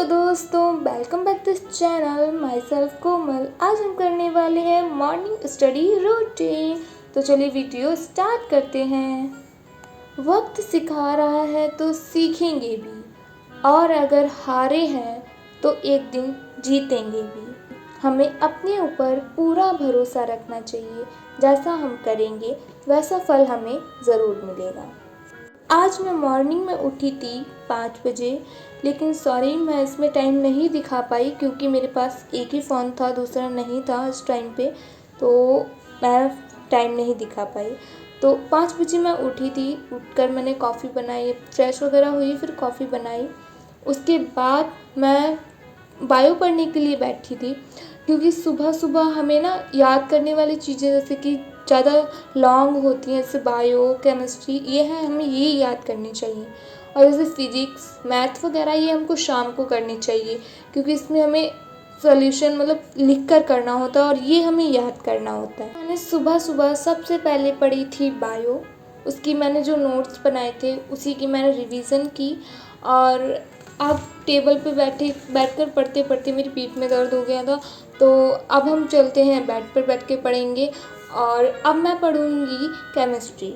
Hello दोस्तों, welcome back this channel. Myself Komal. आज हम करने वाले हैं मॉर्निंग स्टडी रूटीन। तो चलिए वीडियो स्टार्ट करते हैं। वक्त सिखा रहा है तो सीखेंगे भी, और अगर हारे हैं तो एक दिन जीतेंगे भी। हमें अपने ऊपर पूरा भरोसा रखना चाहिए। जैसा हम करेंगे वैसा फल हमें ज़रूर मिलेगा। आज मैं मॉर्निंग में उठी थी 5 बजे, लेकिन सॉरी मैं इसमें टाइम नहीं दिखा पाई क्योंकि मेरे पास एक ही फ़ोन था, दूसरा नहीं था इस टाइम पे, तो मैं टाइम नहीं दिखा पाई। तो 5 बजे मैं उठी थी। उठकर मैंने कॉफ़ी बनाई, फ्रेश वगैरह हुई, फिर कॉफ़ी बनाई। उसके बाद मैं बायो पढ़ने के लिए बैठी थी क्योंकि सुबह सुबह हमें ना याद करने वाली चीज़ें जैसे कि ज़्यादा लॉन्ग होती हैं, जैसे बायो, केमिस्ट्री, ये है हमें ये याद करनी चाहिए। और जैसे फिजिक्स, मैथ वगैरह ये हमको शाम को करनी चाहिए क्योंकि इसमें हमें सॉल्यूशन मतलब लिख कर करना होता है और ये हमें याद करना होता है। मैंने सुबह सुबह सबसे पहले पढ़ी थी बायो। उसकी मैंने जो नोट्स बनाए थे उसी की मैंने रिवीजन की। और अब टेबल पे बैठकर पढ़ते पढ़ते मेरी पीठ में दर्द हो गया था, तो अब हम चलते हैं बेड पर बैठ के पढ़ेंगे। और अब मैं पढ़ूँगी केमिस्ट्री।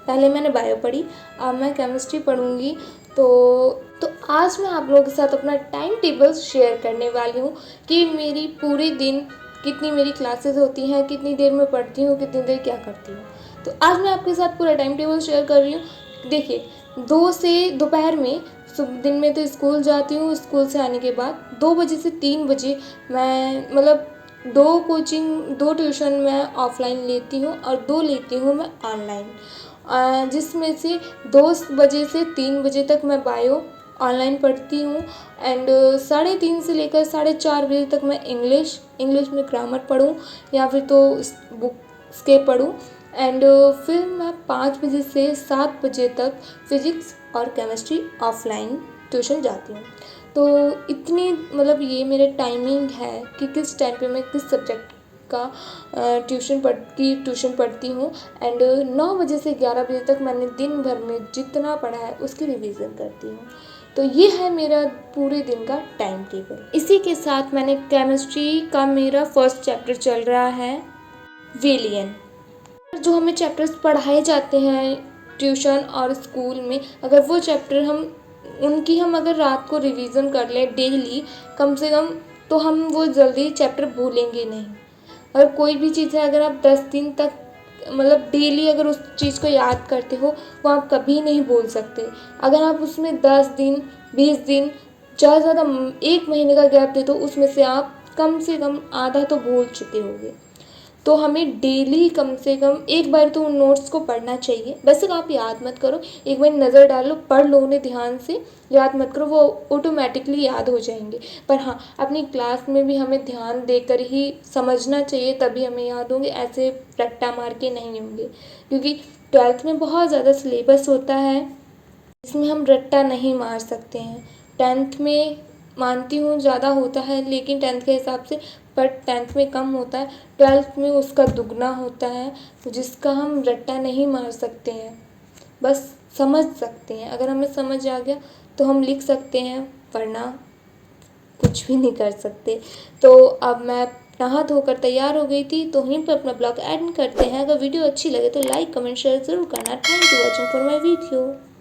पहले मैंने बायो पढ़ी, अब मैं केमिस्ट्री पढ़ूँगी। तो आज मैं आप लोगों के साथ अपना टाइम टेबल शेयर करने वाली हूँ कि मेरी पूरे दिन कितनी मेरी क्लासेस होती हैं, कितनी देर में पढ़ती हूँ, कितनी देर क्या करती हूँ। तो आज मैं आपके साथ पूरा टाइम टेबल शेयर कर रही हूँ। देखिए, 2 से दोपहर में, दिन में तो स्कूल जाती हूँ, स्कूल से आने के बाद 2 बजे से 3 बजे मैं मतलब 2 ट्यूशन मैं ऑफलाइन लेती हूँ और 2 लेती हूँ मैं ऑनलाइन, जिसमें से 2 बजे से 3 बजे तक मैं बायो ऑनलाइन पढ़ती हूँ। एंड 3:30 से लेकर 4:30 बजे तक मैं इंग्लिश में ग्रामर पढूँ या फिर तो बुक्स के पढूँ। एंड फिर मैं 5 बजे से 7 बजे तक फिज़िक्स और केमिस्ट्री ऑफलाइन ट्यूशन जाती हूँ। तो इतनी मतलब ये मेरे टाइमिंग है कि किस टाइम पे मैं किस सब्जेक्ट का ट्यूशन पढ़ती हूँ। एंड 9 बजे से 11 बजे तक मैंने दिन भर में जितना पढ़ा है उसकी रिवीजन करती हूँ। तो ये है मेरा पूरे दिन का टाइम टेबल। इसी के साथ मैंने केमिस्ट्री का मेरा फर्स्ट चैप्टर चल रहा है विलियन। जो हमें चैप्टर्स पढ़ाए जाते हैं ट्यूशन और स्कूल में, अगर वो चैप्टर हम अगर रात को रिवीजन कर लें डेली कम से कम, तो हम वो जल्दी चैप्टर भूलेंगे नहीं। अगर कोई भी चीज़ है, अगर आप 10 दिन तक मतलब डेली अगर उस चीज़ को याद करते हो, वो आप कभी नहीं भूल सकते। अगर आप उसमें 10 दिन 20 दिन ज़्यादा 1 महीने का गैप दे दो, उसमें से आप कम से कम आधा तो भूल चुके होंगे। तो हमें डेली कम से कम एक बार तो उन नोट्स को पढ़ना चाहिए। वैसे आप याद मत करो, एक बार नज़र डालो, पढ़ लो उन्हें ध्यान से, याद मत करो, वो ऑटोमेटिकली याद हो जाएंगे। पर हाँ, अपनी क्लास में भी हमें ध्यान देकर ही समझना चाहिए, तभी हमें याद होंगे, ऐसे रट्टा मार के नहीं होंगे। क्योंकि 12th में बहुत ज़्यादा सिलेबस होता है, इसमें हम रट्टा नहीं मार सकते हैं। 10th में मानती हूँ ज़्यादा होता है, लेकिन 10th के हिसाब से, पर 10th में कम होता है, 12th में उसका दुगना होता है, जिसका हम रट्टा नहीं मार सकते हैं, बस समझ सकते हैं। अगर हमें समझ आ गया तो हम लिख सकते हैं, वरना कुछ भी नहीं कर सकते। तो अब मैं नहा धोकर तैयार हो गई थी, तो वहीं पर अपना ब्लॉग एंड करते हैं। अगर वीडियो अच्छी लगे तो लाइक कमेंट शेयर ज़रूर करना। Thank you watching for my video.